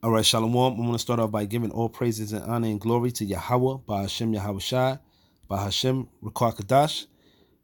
All right, Shalom. I'm going to start off by giving all praises and honor and glory to Yahweh, by Hashem Yahweh Shai, by Hashem Rekar Kadash.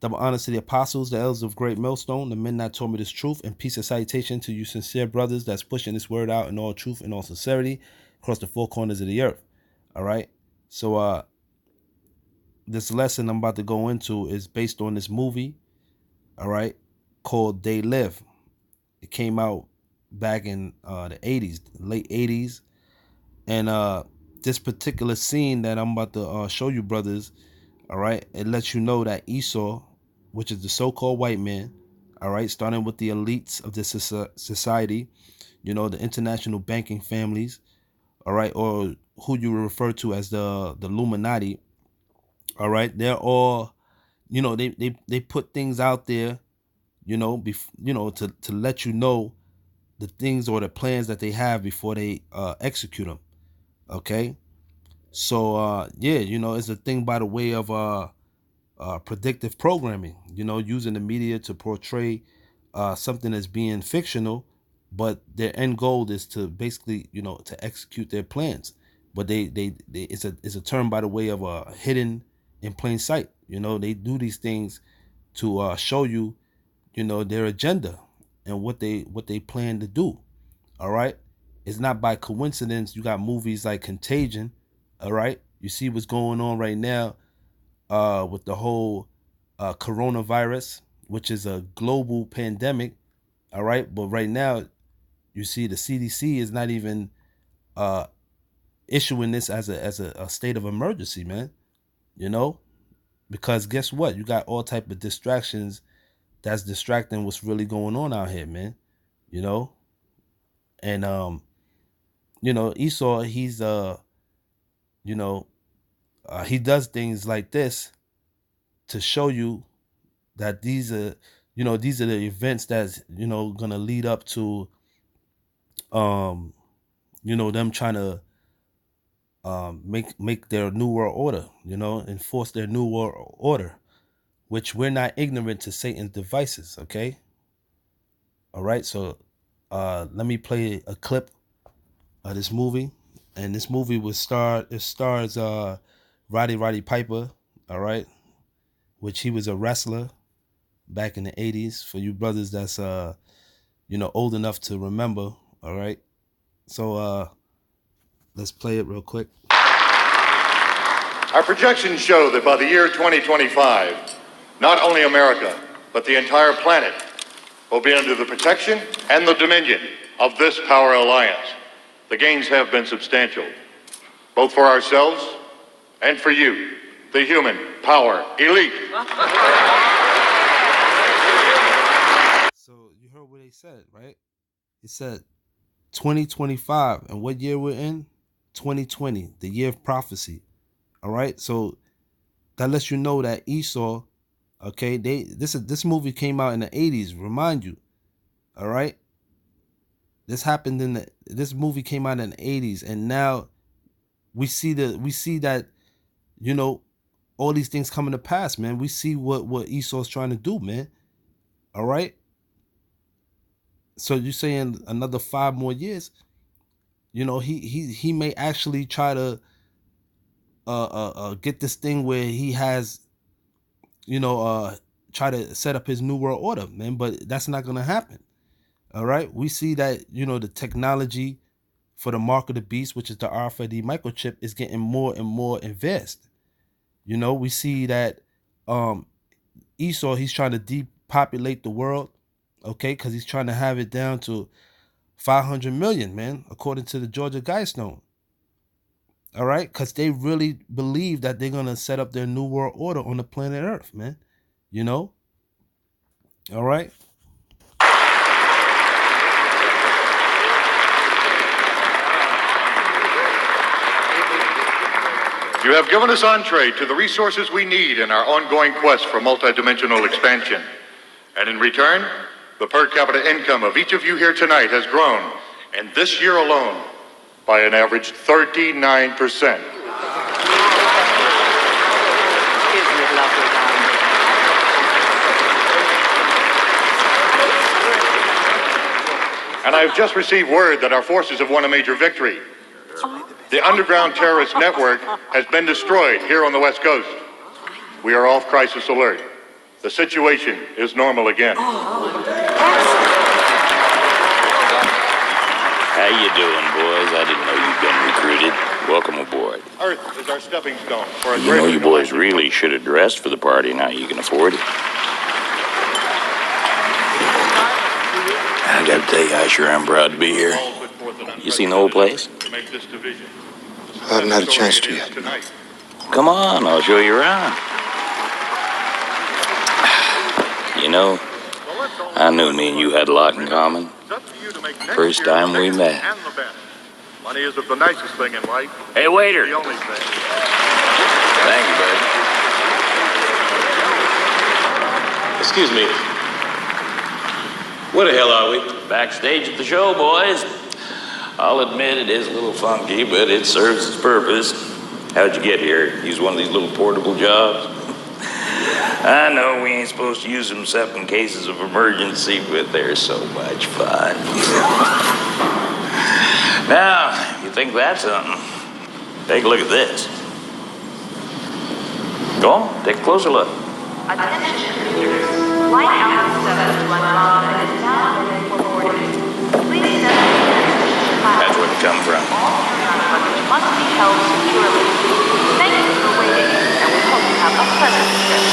Double honors to the apostles, the elders of Great Millstone, the men that told me this truth, and peace and salutation to you sincere brothers that's pushing this word out in all truth and all sincerity across the four corners of the earth. All right. So this lesson I'm about to go into is based on this movie, all right, called They Live. It came out back in the 80s, late 80s. And this particular scene that I'm about to show you, brothers, all right, it lets you know that Esau, which is the so-called white man, all right, starting with the elites of this society, you know, the international banking families, all right, or who you refer to as the Illuminati, all right, they're all, you know, they put things out there, you know, to let you know the things or the plans that they have before they execute them. Okay. So yeah, you know, it's a thing by the way of predictive programming, you know, using the media to portray something as being fictional, but their end goal is to basically, you know, to execute their plans. But they it's a term by the way of hidden in plain sight. You know, they do these things to show you, you know, their agenda and what they plan to do. All right. It's not by coincidence you got movies like Contagion. All right. You see what's going on right now with the whole coronavirus, which is a global pandemic. All right. But right now, you see the CDC is not even uh, issuing this as a state of emergency, man. You know, because guess what? You got all type of distractions that's distracting what's really going on out here, man. You know, and you know, Esau, he's you know, he does things like this to show you that these are, you know, these are the events that's, you know, gonna lead up to, um, you know, them trying to make their new world order, you know, enforce their new world order, which we're not ignorant to Satan's devices. Okay, all right. So let me play a clip of this movie, and this movie stars Roddy Piper. All right, which he was a wrestler back in the 80s, for you brothers that's you know, old enough to remember. All right, so let's play it real quick. Our projections show that by the year 2025, not only America, but the entire planet will be under the protection and the dominion of this power alliance. The gains have been substantial, both for ourselves and for you, the human power elite. So you heard what they said, right? He said 2025, and what year we're in? 2020, the year of prophecy. All right, so that lets you know that Esau, okay, this movie came out in the 80s. Remind you, all right. This happened this movie came out in the 80s, and now we see that, you know, all these things coming to pass, man. We see what Esau's trying to do, man. All right. So you're saying another 5 more years, you know, he may actually try to get this thing where he has, you know, try to set up his new world order, man. But that's not gonna happen. All right. We see that, you know, the technology for the mark of the beast, which is the RFID microchip, is getting more and more advanced. You know, we see that Esau, he's trying to depopulate the world, okay, because he's trying to have it down to 500 million, man, according to the Georgia Guidestone. All right, because they really believe that they're gonna set up their new world order on the planet Earth, man. You know, all right. You have given us entree to the resources we need in our ongoing quest for multidimensional expansion. And in return, the per capita income of each of you here tonight has grown, and this year alone, by an average 39%. And I've just received word that our forces have won a major victory. The underground terrorist network has been destroyed here on the West Coast. We are off crisis alert. The situation is normal again. How you doing, boys? I didn't know you'd been recruited. Welcome aboard. Earth is our stepping stone for a You know you boys really should have dressed for the party now you can afford it. I gotta tell you, I sure am proud to be here. You seen the whole place? I haven't had a chance to yet. Come on, I'll show you around. You know, I knew me and you had a lot in common. First time we met. Money isn't the nicest thing in life. Hey, waiter. The only thing. Thank you, buddy. Excuse me. Where the hell are we? Backstage at the show, boys. I'll admit it is a little funky, but it serves its purpose. How'd you get here? Use one of these little portable jobs? I know we ain't supposed to use them except in cases of emergency, but they're so much fun. Now, if you think that's something, take a look at this. Go on, take a closer look. Attention visitors. Flight Alpha 7 to Guatemala is now ready for boarding. Please destination That's where they come from. All carry-on luggage must be held securely. Thank you for waiting, and we hope you have a pleasant trip.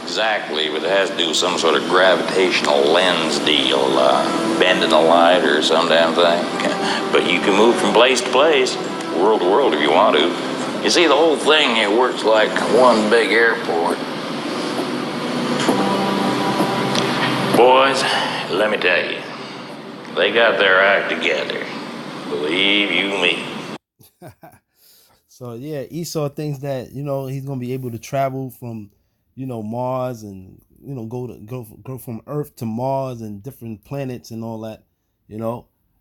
Exactly, but it has to do with some sort of gravitational lens deal, bending a light or some damn thing. But you can move from place to place, world to world if you want to. You see, the whole thing, it works like one big airport. Boys, let me tell you, they got their act together. Believe you me. So yeah, Esau thinks that, he's gonna be able to travel from, Mars and, go from Earth to Mars and different planets and all that,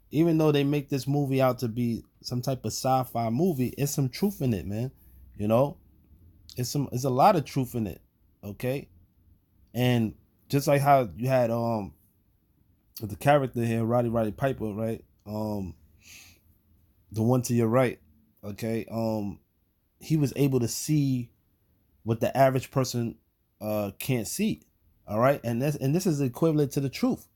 even though they make this movie out to be some type of sci-fi movie, it's some truth in it, man. It's a lot of truth in it. Okay. And just like how you had, the character here, Roddy Piper, right? The one to your right. Okay. He was able to see what the average person can't see. All right. And this is equivalent to the truth.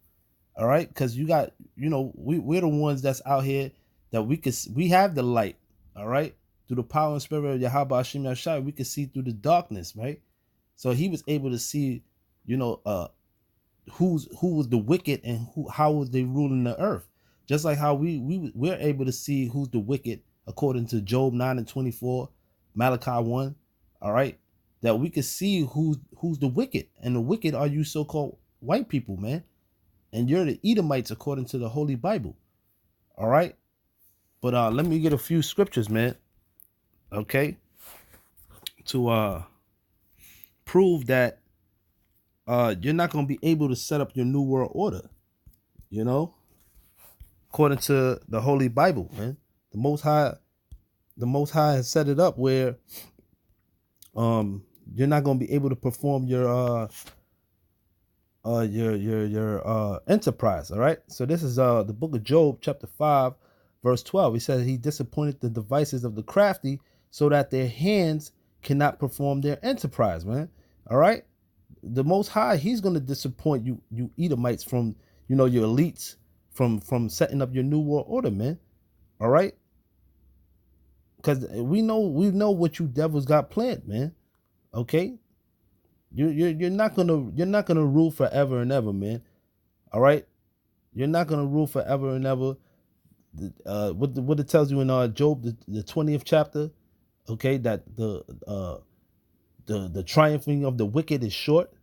All right. Because you got, we're the ones that's out here that we have the light. All right. Through the power and spirit of Yahweh Hashem Yahshai, we can see through the darkness. Right. So he was able to see, who was the wicked and how was they ruling the earth. Just like how we're able to see who's the wicked according to Job 9:24, Malachi 1. All right. That we can see who's the wicked, and the wicked are you so-called white people, man, and you're the Edomites according to the Holy Bible. All right, but let me get a few scriptures, man. Okay, to prove that you're not gonna be able to set up your new world order, according to the Holy Bible, man. The Most High has set it up where you're not going to be able to perform your enterprise. All right. So this is the book of Job, chapter 5, verse 12. He says he disappointed the devices of the crafty so that their hands cannot perform their enterprise, man. All right. The Most High, he's going to disappoint you Edomites from, your elites from setting up your new world order, man. All right. Because we know what you devils got planned, man. Okay, you're not gonna rule forever and ever, man. All right, you're not gonna rule forever and ever. What it tells you in Job the 20th chapter, okay, that the triumphing of the wicked is short.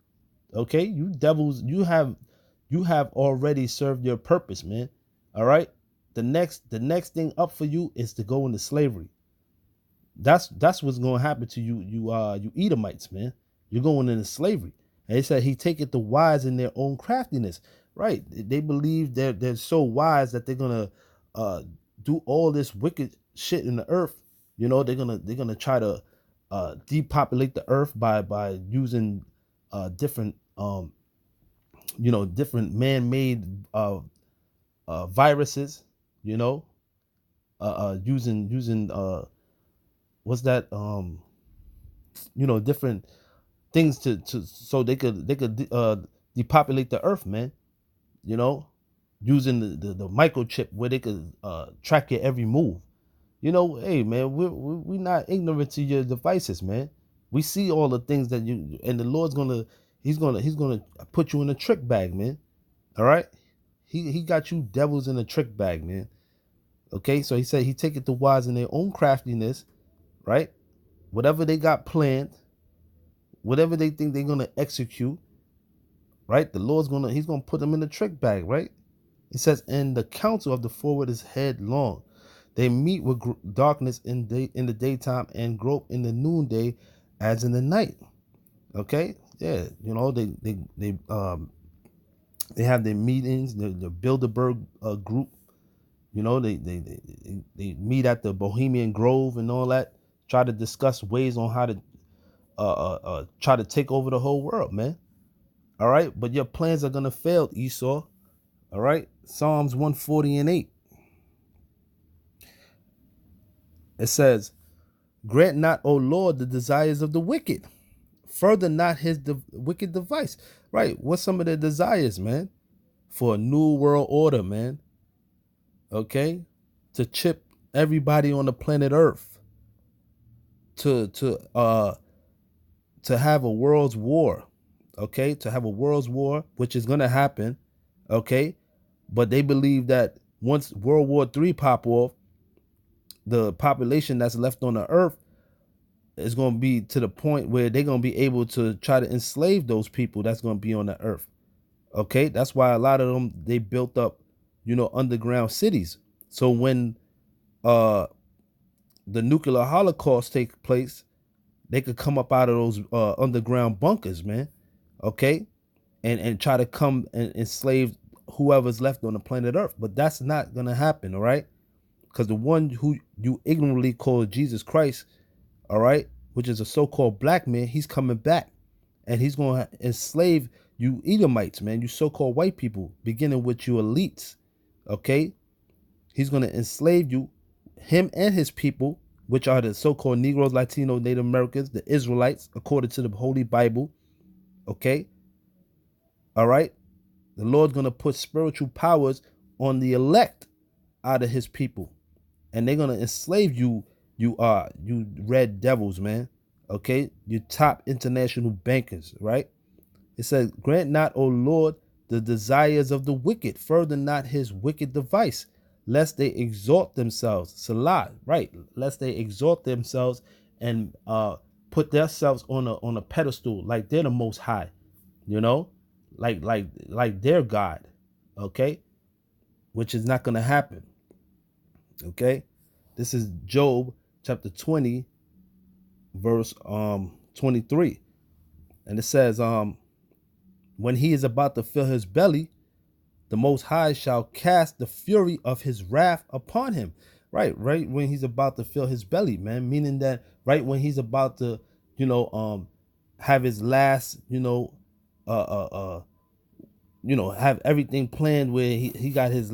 Okay, you devils, you have already served your purpose, man. All right, the next thing up for you is to go into slavery. That's what's gonna happen to you Edomites, man. You're going into slavery. And he said he taketh the wise in their own craftiness. right? They believe they're so wise that they're gonna do all this wicked shit in the earth. They're gonna try to depopulate the earth by using different different man-made viruses, you know, using what's that different things to so they could depopulate the earth, man. You know, using the microchip where they could track your every move. Hey man, we're not ignorant to your devices, man. We see all the things that you and the Lord's he's gonna put you in a trick bag, man. All right, he got you devils in a trick bag, man. Okay, so he said he take it to wise in their own craftiness, right? Whatever they got planned, whatever they think they're gonna execute, right? The Lord's he's gonna put them in the trick bag, right? It says, and the counsel of the forward is headlong. They meet with darkness in the daytime and grope in the noonday as in the night. Okay, yeah, they have their meetings, the Bilderberg group. They meet at the Bohemian Grove and all that. Try to discuss ways on how to try to take over the whole world, man. All right, but your plans are gonna fail, Esau. All right, Psalms 140:8. It says, "Grant not, O Lord, the desires of the wicked. Further not his wicked device." Right? What's some of their desires, man? For a new world order, man. Okay, to chip everybody on the planet Earth. To have a world's war. Okay, to have a world's war, which is gonna happen. Okay, but they believe that once World War III pop off, the population that's left on the earth is going to be to the point where they're going to be able to try to enslave those people that's going to be on the earth. Okay, that's why a lot of them, they built up underground cities, so when the nuclear holocaust takes place, they could come up out of those underground bunkers, man. Okay, and try to come and enslave whoever's left on the planet earth. But that's not going to happen. All right, because the one who you ignorantly call Jesus Christ, all right, which is a so-called black man, he's coming back, and he's going to enslave you Edomites, man, you so-called white people, beginning with you elites. Okay, he's going to enslave you, him and his people, which are the so-called Negroes, Latino, Native Americans, the Israelites, according to the Holy Bible. Okay, all right, the Lord's going to put spiritual powers on the elect out of his people, and they're going to enslave you red devils, man. Okay, you top international bankers, right? It says, grant not, O Lord, the desires of the wicked, further not his wicked device, lest they exalt themselves. Salah, right? Lest they exalt themselves and put themselves on a pedestal like they're the most high, like their God. Okay, which is not gonna happen. Okay, this is Job chapter 20, verse 23, and it says, when he is about to fill his belly, the Most High shall cast the fury of his wrath upon him. Right when he's about to fill his belly, man. Meaning that right when he's about to, have his last, have everything planned where he got his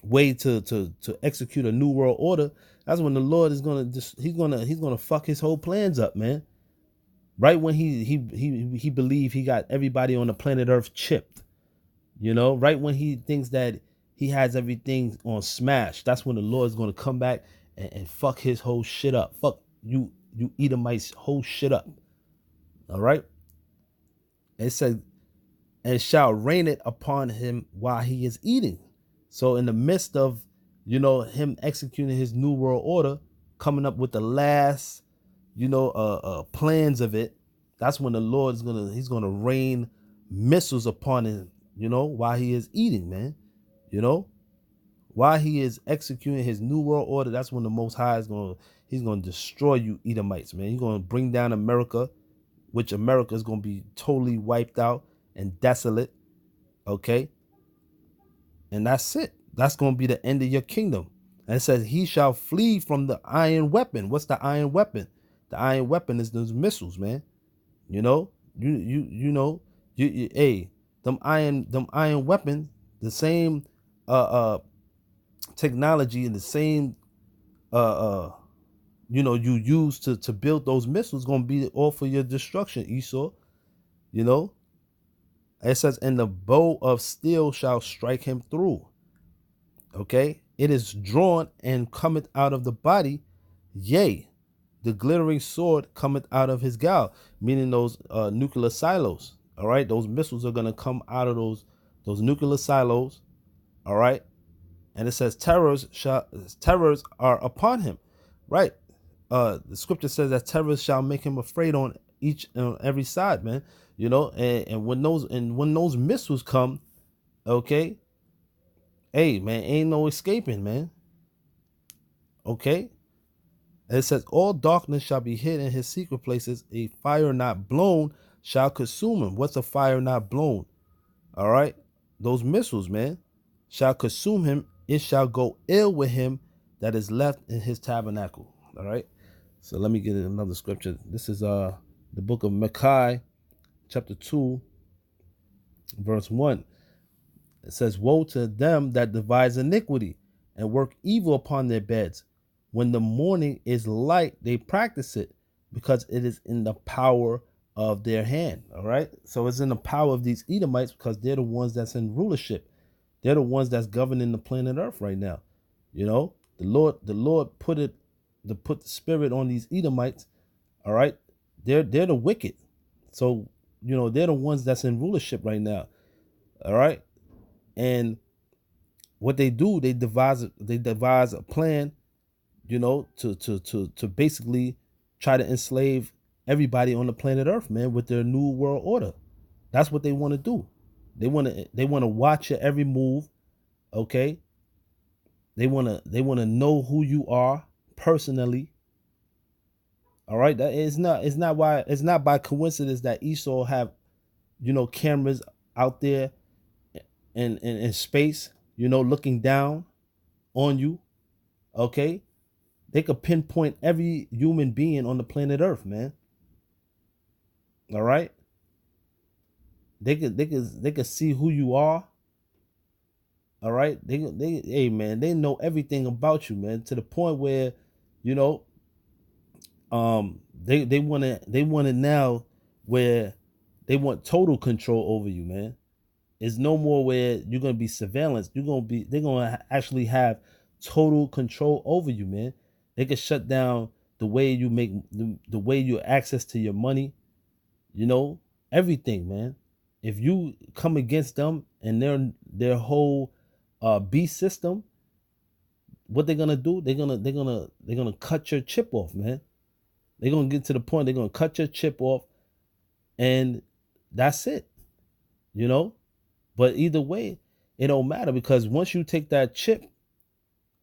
way to execute a new world order. That's when the Lord is he's gonna fuck his whole plans up, man. Right when he believe he got everybody on the planet Earth chipped, right when he thinks that he has everything on smash, that's when the Lord's gonna come back and fuck his whole shit up. Fuck you Edomites whole shit up. All right. It says, and shall rain it upon him while he is eating. So in the midst of, him executing his new world order, coming up with the last, plans of it, that's when the Lord he's gonna rain missiles upon him, while he is eating, man. While he is executing his new world order, that's when the Most High he's gonna destroy you Edomites, man. He's gonna bring down America, which America is gonna be totally wiped out and desolate. Okay? And that's it. That's going to be the end of your kingdom. And it says, he shall flee from the iron weapon. What's the iron weapon? The iron weapon is those missiles, man. You know, hey, them iron weapons, the same technology and the same you use to build those missiles gonna be all for your destruction, Esau. You know, it says, and the bow of steel shall strike him through. Okay, it is drawn and cometh out of the body, yea, the glittering sword cometh out of his gal, meaning those nuclear silos. All right, those missiles are gonna come out of those nuclear silos. All right, and it says terrors are upon him. Right, the scripture says that terrors shall make him afraid on each and every side, man. You know, and when those missiles come, okay, hey man, ain't no escaping, man. Okay. And it says, all darkness shall be hid in his secret places. A fire not blown shall consume him. What's a fire not blown? All right. Those missiles, man, shall consume him. It shall go ill with him that is left in his tabernacle. All right. So let me get another scripture. This is the book of Micah, chapter 2, verse 1. It says, woe to them that devise iniquity and work evil upon their beds. When the morning is light, they practice it, because it is in the power of their hand. All right. So it's in the power of these Edomites, because they're the ones that's in rulership. They're the ones that's governing the planet Earth right now. You know, the Lord put the spirit on these Edomites. All right. They're the wicked. So, you know, they're the ones that's in rulership right now. All right. And what they do, they devise a plan, you know, to basically try to enslave everybody on the planet Earth, man, with their new world order. That's what they want to do. They want to watch your every move, okay? They want to know who you are personally. All right? That is not by coincidence that Esau have, you know, cameras out there in space, you know, looking down on you. Okay, they could pinpoint every human being on the planet Earth, man. All right, they could see who you are. All right, hey man, they know everything about you, man, to the point where, you know, they want it now, where they want total control over you, man. It's no more where you're gonna be surveillance. They're gonna actually have total control over you, man. They can shut down the way you make the way you access to your money, you know, everything, man. If you come against them and their whole beast system, what they're gonna do? They're gonna cut your chip off, man. They're gonna get to the point they're gonna cut your chip off, and that's it, you know. But either way, it don't matter, because once you take that chip,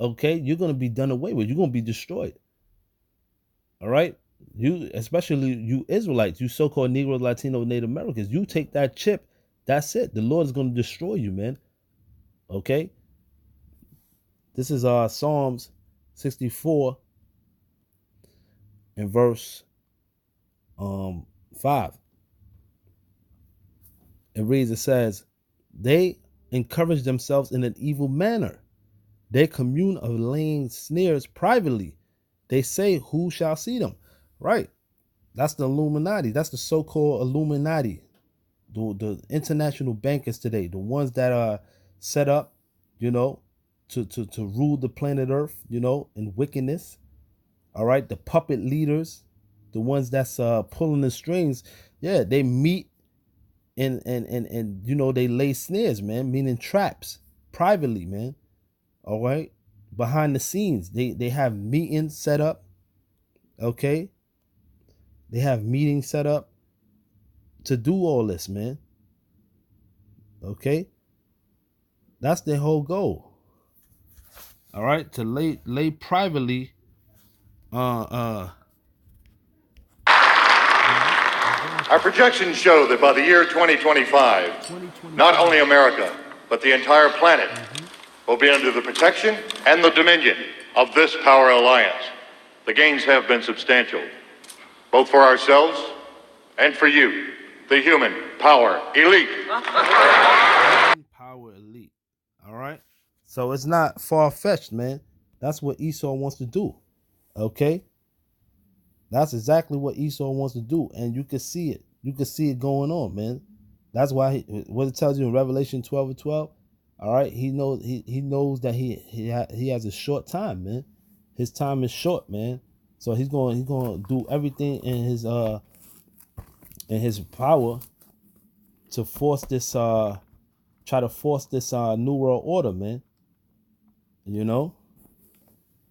okay, you're gonna be done away with. You're gonna be destroyed. All right, you, especially you Israelites, you so-called Negro, Latino, Native Americans, you take that chip, that's it. The Lord is gonna destroy you, man. Okay. This is Psalms 64 and verse 5. It reads, it says, they encourage themselves in an evil manner. They commune of laying snares privately. They say, who shall see them? Right. That's the Illuminati. That's the so-called Illuminati. The international bankers today, the ones that are set up, you know, to rule the planet Earth, you know, in wickedness. All right. The puppet leaders, the ones that's pulling the strings. Yeah, they meet and you know, they lay snares, man, meaning traps privately, man. All right, behind the scenes, they have meetings set up. Okay, they have meetings set up to do all this, man. Okay, that's their whole goal. All right, to lay privately Our projections show that by the year 2025, not only America, but the entire planet will be under the protection and the dominion of this power alliance. The gains have been substantial, both for ourselves and for you, the human power elite. Power elite. All right. So it's not far-fetched, man. That's what Esau wants to do. Okay. That's exactly what Esau wants to do, and you can see it. You can see it going on, man. That's why what it tells you in Revelation 12:12. All right, he knows that he has a short time, man. His time is short, man. So he's going to do everything in his power to force this try to force this new world order, man. You know.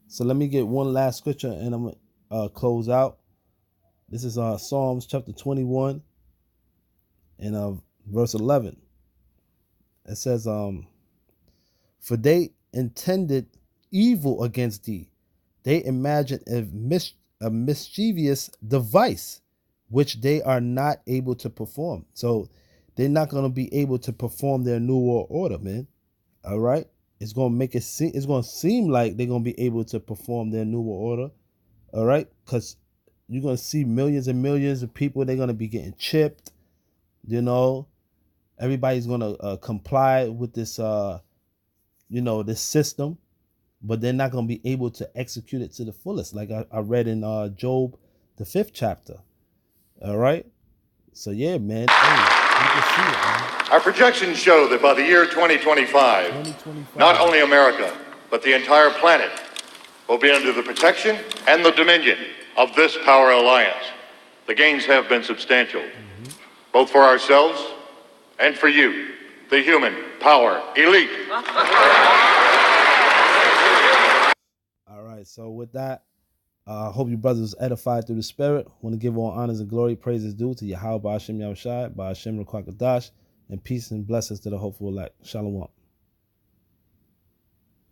So let me get one last scripture and I'm gonna close out. This is Psalms chapter 21 and verse 11. It says, for they intended evil against thee. They imagined a mischievous device, which they are not able to perform. So they're not going to be able to perform their new world order, man. All right. It's going to make it seem, it's going to seem like they're going to be able to perform their new world order. All right. Because you're going to see millions and millions of people. They're going to be getting chipped. You know, everybody's going to comply with this, this system, but they're not going to be able to execute it to the fullest. Like I read in Job, the 5th chapter. All right. So, yeah, man. Hey, you can see it, man. Our projections show that by the year 2025, not only America, but the entire planet will be under the protection and the dominion of this power alliance. The gains have been substantial, both for ourselves and for you, the human power elite. All right, so with that, I hope you brothers was edified through the Spirit. Want to give all honors and glory, praises due to Yahweh, Ba'ashem Yahushai, Ba'ashem Rukwakadash, and peace and blessings to the hopeful elect. Shalawam.